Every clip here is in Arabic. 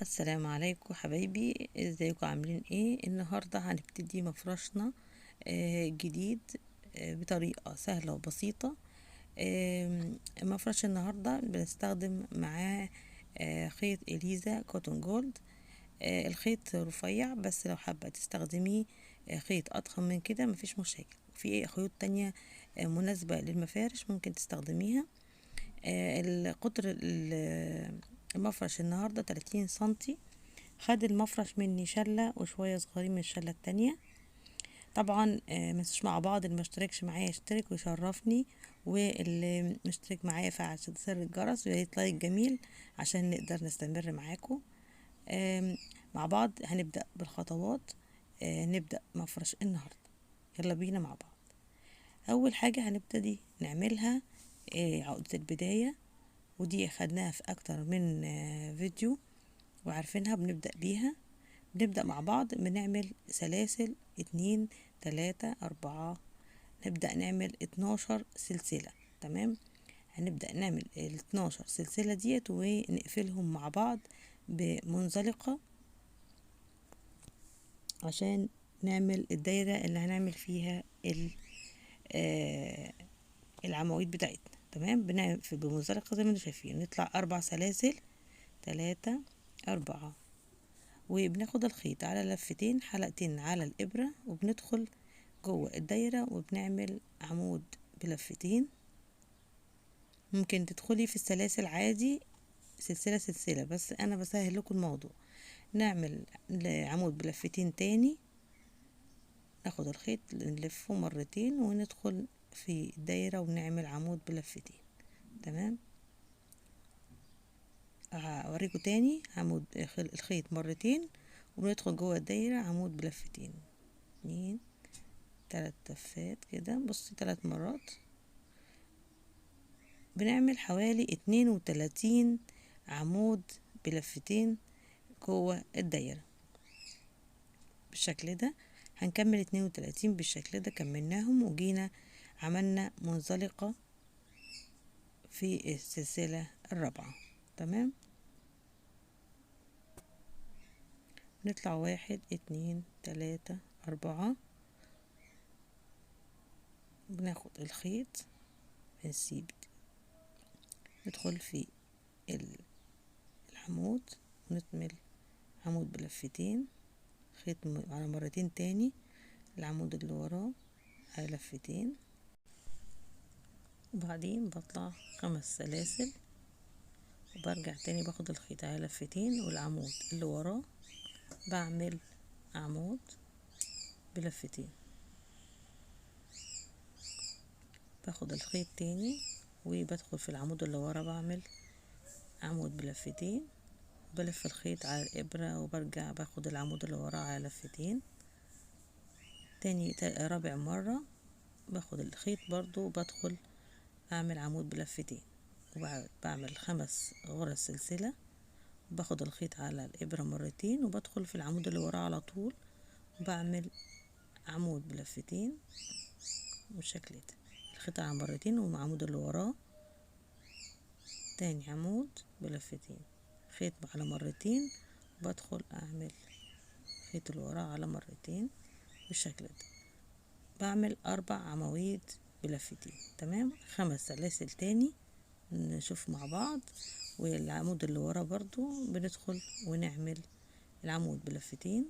السلام عليكم حبايبي، ازيكم عاملين ايه؟ النهارده هنبتدي مفرشنا جديد بطريقه سهله وبسيطه. مفرش النهارده بنستخدم معاه خيط اليزا كوتون جولد. الخيط رفيع، بس لو حابه تستخدميه خيط اضخم من كده مفيش مشاكل. في خيوط تانية مناسبه للمفارش ممكن تستخدميها. القطر المفرش النهاردة 30 سنتي. خد المفرش مني شلة وشوية صغيرين من الشلة التانية. طبعا مش مع بعض، اللي مشتركش معايا يشترك ويشرفني، واللي مشترك معايا فعل زر الجرس وياريت لايك جميل عشان نقدر نستمر معاكم. مع بعض هنبدأ بالخطوات. نبدأ مفرش النهاردة. يلا بينا مع بعض. أول حاجة هنبتدي نعملها عقدة البداية، ودي خدناها في اكتر من فيديو وعارفينها. بنبدأ بيها، بنبدأ مع بعض بنعمل سلاسل 2 3 4. نبدأ نعمل 12 سلسلة. تمام. هنبدأ نعمل ال 12 سلسلة ديت ونقفلهم مع بعض بمنزلقة عشان نعمل الدايرة اللي هنعمل فيها العواميد بتاعتنا. تمام. بنعمل بمنزلقة زي ما انتم شايفين، نطلع 4 سلاسل، 3 4، وبناخد الخيط على لفتين، حلقتين على الإبرة، وبندخل جوه الدايرة وبنعمل عمود بلفتين. ممكن تدخلي في السلاسل عادي سلسلة سلسلة، بس أنا بسهل لكم الموضوع. نعمل عمود بلفتين تاني، ناخد الخيط نلفه مرتين وندخل في الدايرة ونعمل عمود بلفتين. تمام. هوريكم تاني. عمود الخيط مرتين وبندخل جوه الدايرة عمود بلفتين، 2 3 لفات كده. بصي 3 مرات بنعمل حوالي 32 عمود بلفتين جوه الدايرة بالشكل ده. هنكمل 32 بالشكل ده. كملناهم وجينا عملنا منزلقة في السلسلة الرابعة. تمام. نطلع 1 2 3 4. بناخد الخيط، بنسيب، ندخل في العمود ونكمل عمود بلفتين، خيط على مرتين تاني، العمود اللي وراه على لفتين، وبعدين بطلع 5 سلاسل وبرجع تاني باخد الخيط على لفتين والعمود اللي وراه، بعمل عمود بلفتين، باخد الخيط تاني وبدخل في العمود اللي ورا، بعمل عمود بلفتين، بلف الخيط على الإبرة وبرجع باخد العمود اللي وراه على لفتين تاني. رابع مرة باخد الخيط برضو وبدخل اعمل عمود بلفتين، وبعمل 5 غرز سلسلة، باخد الخيط على الإبرة مرتين وبدخل في العمود اللي وراه على طول، وبعمل عمود بلفتين بالشكل ده. الخيط على مرتين والعمود اللي وراه، تاني عمود بلفتين، خيط على مرتين، بدخل اعمل خيط اللي وراه على مرتين بالشكل ده. بعمل 4 عواميد بلفتين. تمام. 5 سلاسل تاني نشوف مع بعض. والعمود اللي ورا برضو بندخل ونعمل العمود بلفتين،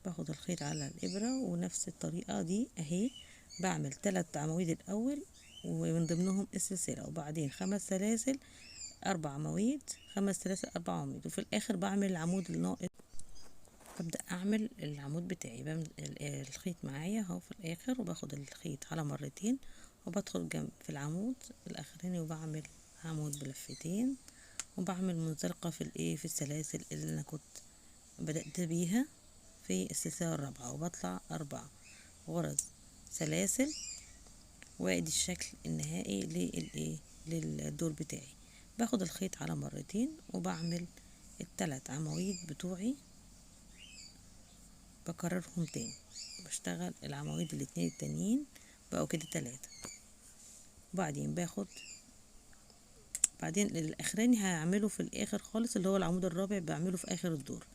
باخد الخيط على الإبرة ونفس الطريقة دي اهي. بعمل 3 عواميد الأول ومن ضمنهم السلسلة، وبعدين 5 سلاسل، 4 عواميد، 5 سلاسل، 4 عواميد، وفي الآخر بعمل العمود الناقص. ببدأ أعمل العمود بتاعي. بعمل الخيط معايا اهو في الآخر، وباخد الخيط على مرتين وبدخل جنب في العمود الأخراني وبعمل عمود بلفتين، وبعمل منزلقة في السلاسل اللي أنا كنت بدأت بيها في السلسلة الرابعة، وبطلع 4 غرز سلاسل. وادي الشكل النهائي للدور بتاعي. باخد الخيط على مرتين وبعمل ال3 عواميد بتوعي، بكررهم تاني، بشتغل العواميد الاتنين التانيين بقوا كده 3. وبعدين بعدين الاخراني هعمله في الاخر خالص، اللي هو العمود الرابع بعمله في اخر الدور.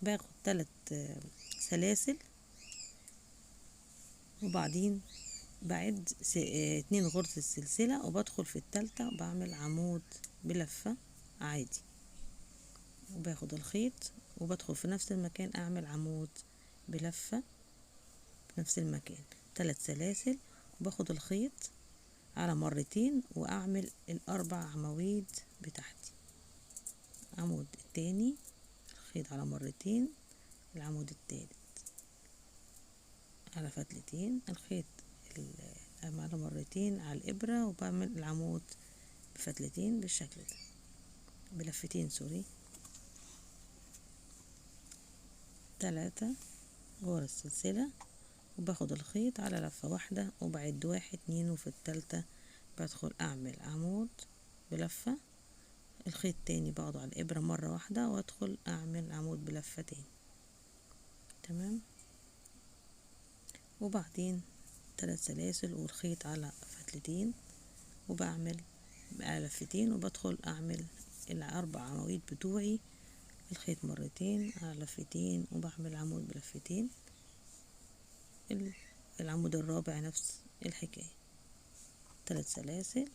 باخد 3 سلاسل، وبعدين بعد 2 غرزة السلسلة، وبدخل في التالتة بعمل عمود بلفة عادي، وباخد الخيط وبدخل في نفس المكان اعمل عمود بلفة في نفس المكان، 3 سلاسل، وباخد الخيط على مرتين واعمل ال4 عواميد بتاعتي. عمود التاني، الخيط على مرتين، العمود التالت على فتلتين، الخيط على مرتين على الإبرة، وبعمل العمود بفتلتين بالشكل ده، بلفتين سوري. 3 غرز سلسلة، وباخد الخيط على لفة واحدة وبعد 1 2، وفي التالتة بدخل اعمل عمود بلفة، الخيط تاني باخده على الإبرة مرة واحدة وادخل اعمل عمود بلفة تاني. تمام. وبعدين 3 سلاسل والخيط على فتلتين، وبعمل بقى لفتين، وبدخل اعمل ال4 عواميد بتوعي، الخيط مرتين على لفتين، وبعمل عمود بلفتين. العمود الرابع نفس الحكاية، 3 سلاسل،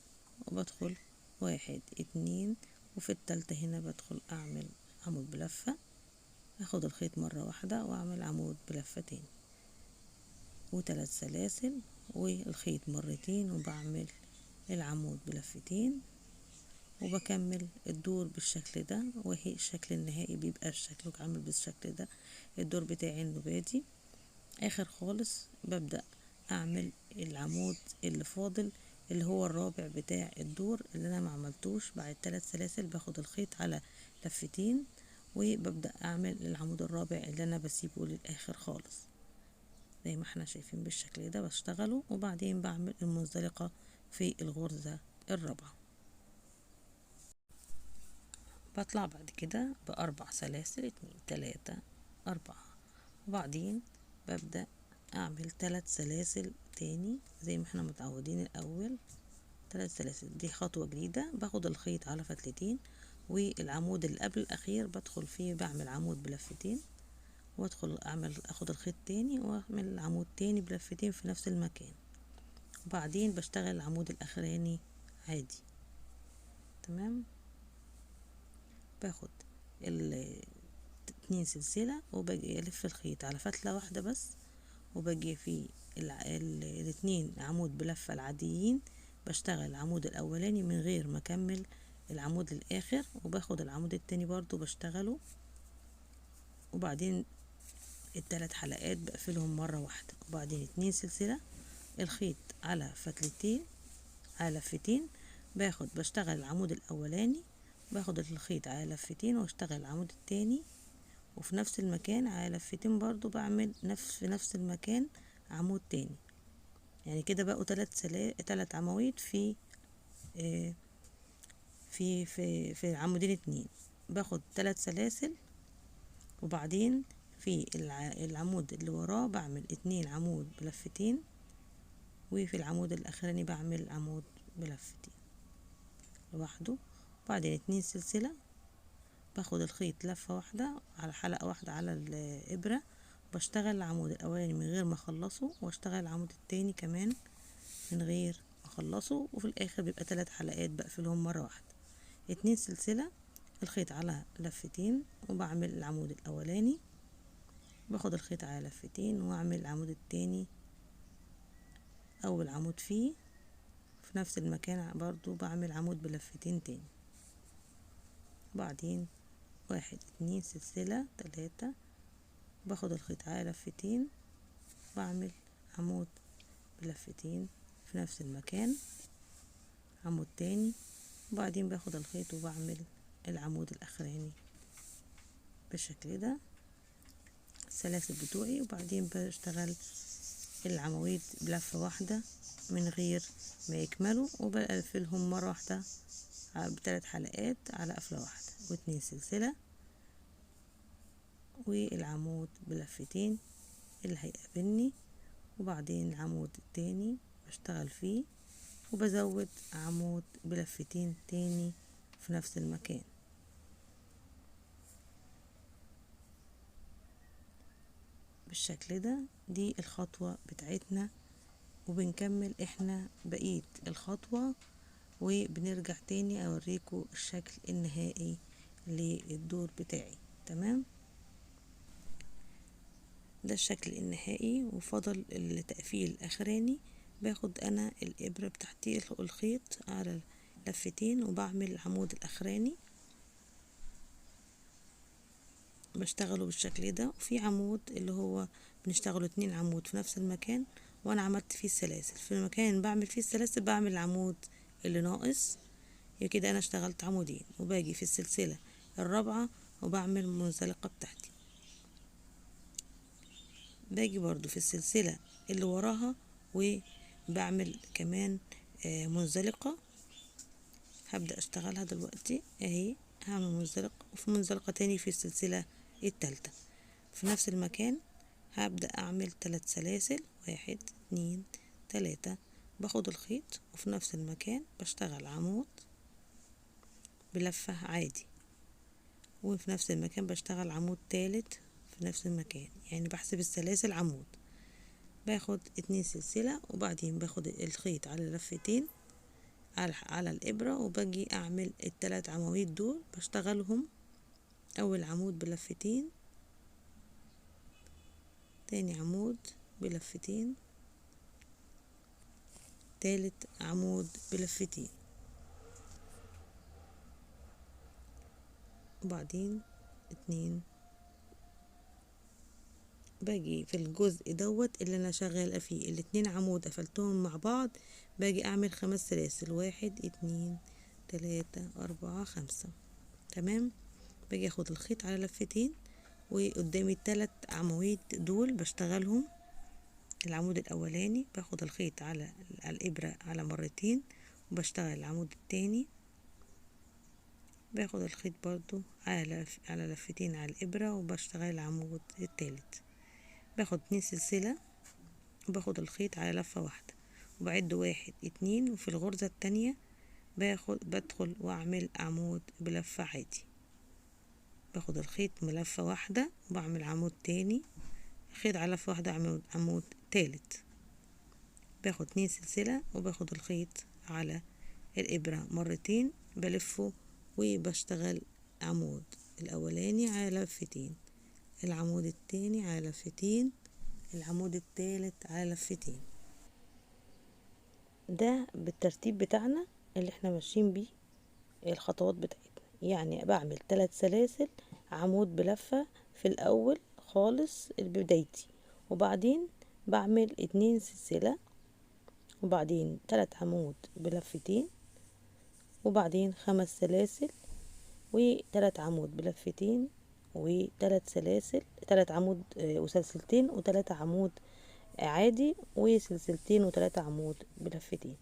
وبدخل 1 2، وفي التالتة هنا بدخل اعمل عمود بلفة، اخد الخيط مرة واحدة واعمل عمود بلفتين، و3 سلاسل والخيط مرتين، وبعمل العمود بلفتين، وبكمل الدور بالشكل ده. وهي الشكل النهائي بيبقى الشكل عامل بالشكل ده، الدور بتاعي النباتي. اخر خالص ببدأ اعمل العمود اللي فاضل، اللي هو الرابع بتاع الدور اللي انا ما عملتوش. بعد 3 سلاسل باخد الخيط على لفتين، وببدأ اعمل العمود الرابع اللي انا بسيبه للاخر خالص زي ما احنا شايفين بالشكل ده بشتغله. وبعدين بعمل المنزلقة في الغرزة الرابعة، بطلع بعد كده ب4 سلاسل، 2 3 4، وبعدين ببدأ اعمل 3 سلاسل تاني زي ما احنا متعودين. الاول 3 سلاسل، دي خطوة جديدة. باخد الخيط على فتلتين، والعمود اللي قبل الاخير بدخل فيه بعمل عمود بلفتين، وادخل اخد الخيط تاني واعمل عمود تاني بلفتين في نفس المكان، وبعدين بشتغل العمود الاخراني عادي. تمام. باخد 2 سلسلة، وباجي الف الخيط على فتلة واحدة بس، وباجي في الاتنين عمود بلفة العاديين بشتغل العمود الاولاني من غير ما اكمل العمود الاخر، وباخد العمود التاني برضو بشتغله، وبعدين ال3 حلقات بقفلهم مرة واحدة، وبعدين 2 سلسلة، الخيط على فتلتين على لفتين، بشتغل العمود الاولاني، باخد الخيط على لفتين واشتغل العمود التاني، وفي نفس المكان على لفتين برضو بعمل في نفس المكان عمود تاني. يعني كده بقوا 3 عواميد في في عمودين 2. باخد 3 سلاسل، وبعدين في العمود اللي وراه بعمل 2 عمود بلفتين، وفي العمود الاخراني بعمل عمود بلفتين لوحده، وبعدين 2 سلسلة، باخد الخيط لفة واحدة على حلقة واحدة على الإبرة، بشتغل العمود الأولاني من غير ما أخلصه، واشتغل العمود التاني كمان من غير ما أخلصه، وفي الآخر بيبقى 3 حلقات بقفلهم مرة واحدة. 2 سلسلة، الخيط على لفتين، وبعمل العمود الأولاني، باخد الخيط على لفتين وأعمل العمود التاني أول عمود فيه في نفس المكان برضو بعمل عمود بلفتين تاني، بعدين 1 2 سلسلة 3، باخد الخيط على لفتين، بعمل عمود بلفتين في نفس المكان، عمود تاني، وبعدين باخد الخيط وبعمل العمود الاخراني بالشكل ده السلاسل بتوعي، وبعدين بشتغل العواميد بلفة واحدة من غير ما يكملوا، وبقفلهم مرة واحدة ب3 حلقات على قفلة واحدة، و2 سلسلة، والعمود بلفتين اللي هيقابلني، وبعدين العمود التاني بشتغل فيه، وبزود عمود بلفتين تاني في نفس المكان. بالشكل ده. دي الخطوة بتاعتنا، وبنكمل احنا بقية الخطوة وبنرجع تاني اوريكم الشكل النهائي للدور بتاعي. تمام، ده الشكل النهائي. وفضل التقفيل الاخراني. باخد انا الابرة بتاعتي الخيط على لفتين وبعمل العمود الاخراني، بشتغله بالشكل ده. وفي عمود اللي هو بنشتغله 2 عمود في نفس المكان، وانا عملت فيه السلاسل في المكان بعمل فيه السلاسل، بعمل العمود اللي ناقص. يبقى كده انا اشتغلت عمودين، وباجي في السلسلة الرابعة وبعمل المنزلقة بتاعتي. باجي برضو في السلسلة اللي وراها وبعمل كمان منزلقة. هبدأ اشتغلها دلوقتي اهي. هعمل منزلقة وفي منزلقة تاني في السلسلة التالتة في نفس المكان. هبدأ اعمل 3 سلاسل، 1 2 3. باخد الخيط وفي نفس المكان بشتغل عمود بلفة عادي، وفي نفس المكان بشتغل عمود تالت في نفس المكان. يعني بحسب السلاسل عمود. باخد 2 سلسلة وبعدين باخد الخيط على لفتين على الإبرة، وباجي أعمل ال3 عواميد دول بشتغلهم. أول عمود بلفتين، تاني عمود بلفتين، تالت عمود بلفتين، وبعدين 2. باجي في الجزء دوت اللي انا شغالة فيه ال2 عمود قفلتهم مع بعض، باجي اعمل 5 سلاسل، 1 2 3 4 5. تمام. باجي اخد الخيط على لفتين، وقدامي ال3 عواميد دول بشتغلهم. العمود الاولاني باخد الخيط على الابرة على مرتين وبشتغل العمود التاني. باخد الخيط برضو على لفتين على الابرة وبشتغل العمود التالت. باخد 2 سلسلة وباخد الخيط على لفة واحدة وبعد 1 2، وفي الغرزة التانية بدخل واعمل عمود بلفة عادي. باخد الخيط بلفة واحدة وبعمل عمود تاني، خيط على لفة واحدة، عمود تالت. باخد 2 سلسلة وباخد الخيط على الإبرة مرتين بلفه وبشتغل عمود الأولاني على لفتين، العمود التاني على لفتين، العمود التالت على لفتين. ده بالترتيب بتاعنا اللي احنا ماشيين بيه الخطوات بتاعتنا. يعني بعمل 3 سلاسل، عمود بلفة في الأول خالص بدايتي، وبعدين بعمل 2 سلسلة، وبعدين 3 عمود بلفتين، وبعدين 5 سلاسل، و3 عمود بلفتين، و3 سلاسل، 3 عمود وسلسلتين، و3 عمود عادي، وسلسلتين، و3 عمود بلفتين.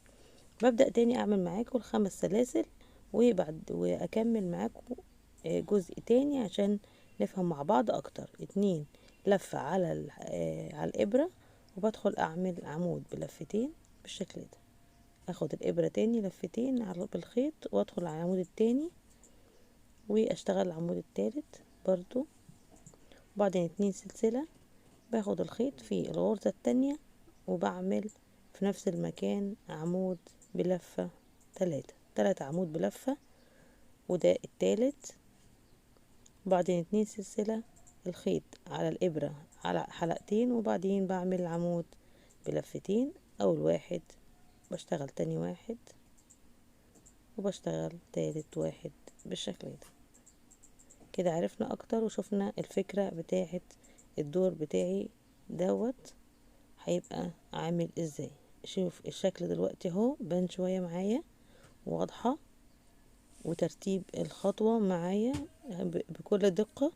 ببدأ تاني اعمل معاكم ال5 سلاسل، واكمل معاكم جزء تاني عشان نفهم مع بعض اكتر. 2 لفة على الابرة، وبدخل اعمل عمود بلفتين بالشكل ده. اخد الابرة تاني لفتين بالخيط وادخل على العمود التاني واشتغل العمود التالت برضو، وبعدين 2 سلسلة. باخد الخيط في الغرزة التانية وبعمل في نفس المكان عمود بلفة 3 عمود بلفة، وده التالت. وبعدين 2 سلسلة، الخيط على الإبرة على حلقتين، وبعدين بعمل عمود بلفتين. أول واحد بشتغل تاني واحد وبشتغل تالت واحد بالشكل ده. كده عرفنا أكتر وشفنا الفكرة بتاعت الدور بتاعي دوت هيبقى عامل ازاي. شوف الشكل دلوقتي اهو بان شوية معايا واضحة، وترتيب الخطوة معايا بكل دقة.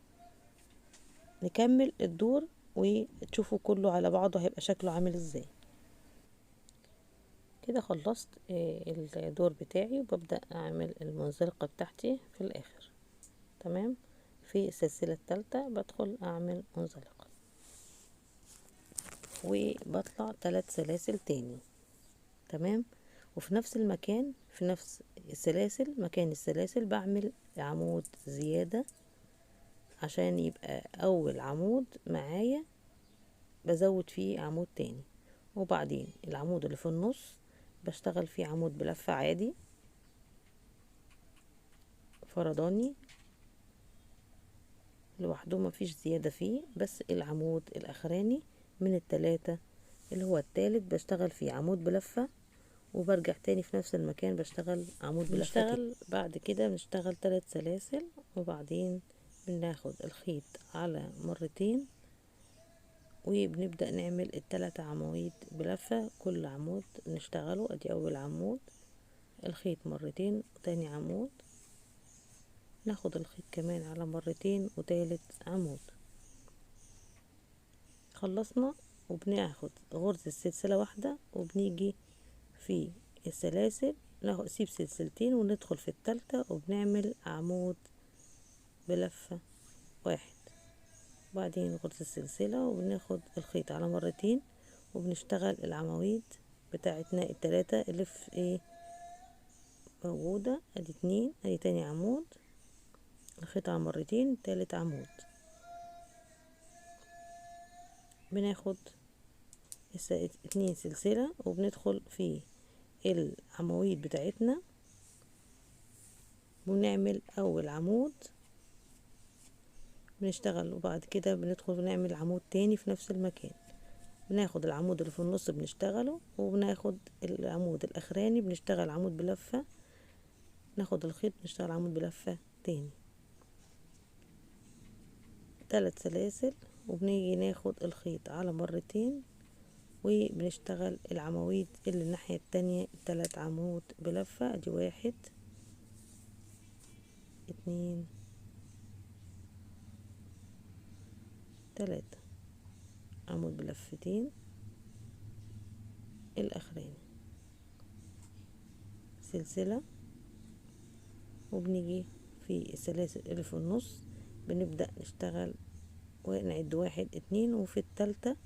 نكمل الدور وتشوفوا كله على بعضه هيبقى شكله عامل ازاي. كده خلصت الدور بتاعي، وببدأ اعمل المنزلقة بتاعتي في الاخر. تمام. في السلسلة الثالثة بدخل اعمل منزلقة وبطلع 3 سلاسل تاني. تمام. وفي نفس المكان، في نفس السلاسل، مكان السلاسل بعمل عمود زيادة عشان يبقى اول عمود معايا بزود فيه عمود تاني، وبعدين العمود اللي في النص بشتغل فيه عمود بلفة عادي فرداني لوحده، مفيش زيادة فيه، بس العمود الاخراني من التلاتة اللي هو التالت بشتغل فيه عمود بلفة، وبرجع تاني في نفس المكان بشتغل عمود بلفة تاني. بعد كده بنشتغل 3 سلاسل، وبعدين بناخد الخيط على مرتين، وبنبدأ نعمل ال3 عواميد بلفة. كل عمود نشتغله، ادي اول عمود، الخيط مرتين وتاني عمود، ناخد الخيط كمان على مرتين وتالت عمود. خلصنا، وبناخد غرزة سلسلة واحدة، وبنيجي في السلاسل نسيب سلسلتين وندخل في التالتة، وبنعمل عمود بلفة واحد، وبعدين غرزة السلسلة، وبناخد الخيط على مرتين، وبنشتغل العواميد بتاعتنا التلاتة اللي في ايه موجودة. ادي 2، ادي تاني عمود، الخيط على مرتين، تالت عمود، بناخد 2 سلسلة، وبندخل في العواميد بتاعتنا، ونعمل اول عمود بنشتغل، وبعد كده بندخل نعمل عمود تاني في نفس المكان، بناخد العمود اللي في النص بنشتغله، وبناخد العمود الاخراني بنشتغل عمود بلفة، ناخد الخيط بنشتغل عمود بلفة تاني، 3 سلاسل، وبنيجي ناخد الخيط على مرتين، وبنشتغل العواميد اللي الناحية التانية 3 عمود بلفة. ادي 1 2 3 عمود بلفتين الاخراني، سلسلة، وبنيجي في السلاسل اللي في النص بنبدأ نشتغل ونعد 1 2، وفي التالتة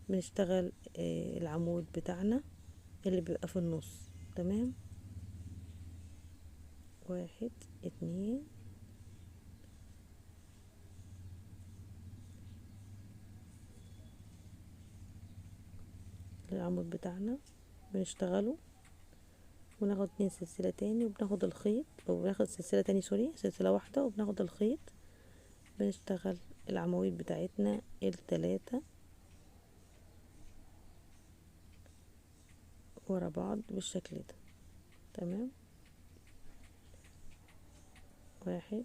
بنشتغل العمود بتاعنا اللي بيبقى في النص. تمام، 1 2 العمود بتاعنا بنشتغله، وناخد 2 سلسلة تاني، وبناخد الخيط، وبناخد سلسلة تاني، سوري، سلسلة واحدة، وبناخد الخيط بنشتغل العواميد بتاعتنا التلاتة ورا بعض بالشكل ده. تمام، 1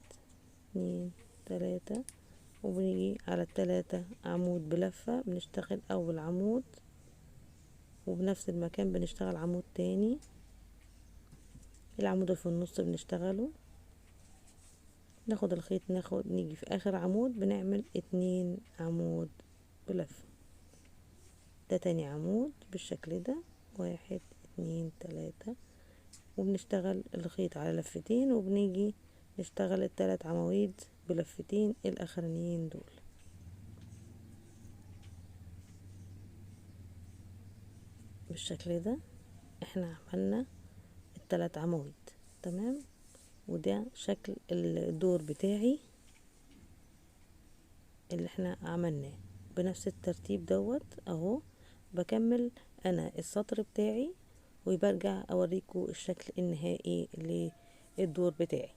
2 3، وبنيجي على التلاتة عمود بلفة، بنشتغل اول عمود، وبنفس المكان بنشتغل عمود تاني، العمود اللي في النص بنشتغله، ناخد الخيط، نيجي في اخر عمود بنعمل 2 عمود بلفة، ده تاني عمود بالشكل ده، 1 2 3، وبنشتغل الخيط على لفتين، وبنيجي نشتغل ال3 عواميد بلفتين الاخرانيين دول. بالشكل ده احنا عملنا ال3 عواميد. تمام، وده شكل الدور بتاعي اللي احنا عملناه بنفس الترتيب دوت اهو. بكمل انا السطر بتاعي، وبرجع اوريكم الشكل النهائي للدور بتاعي.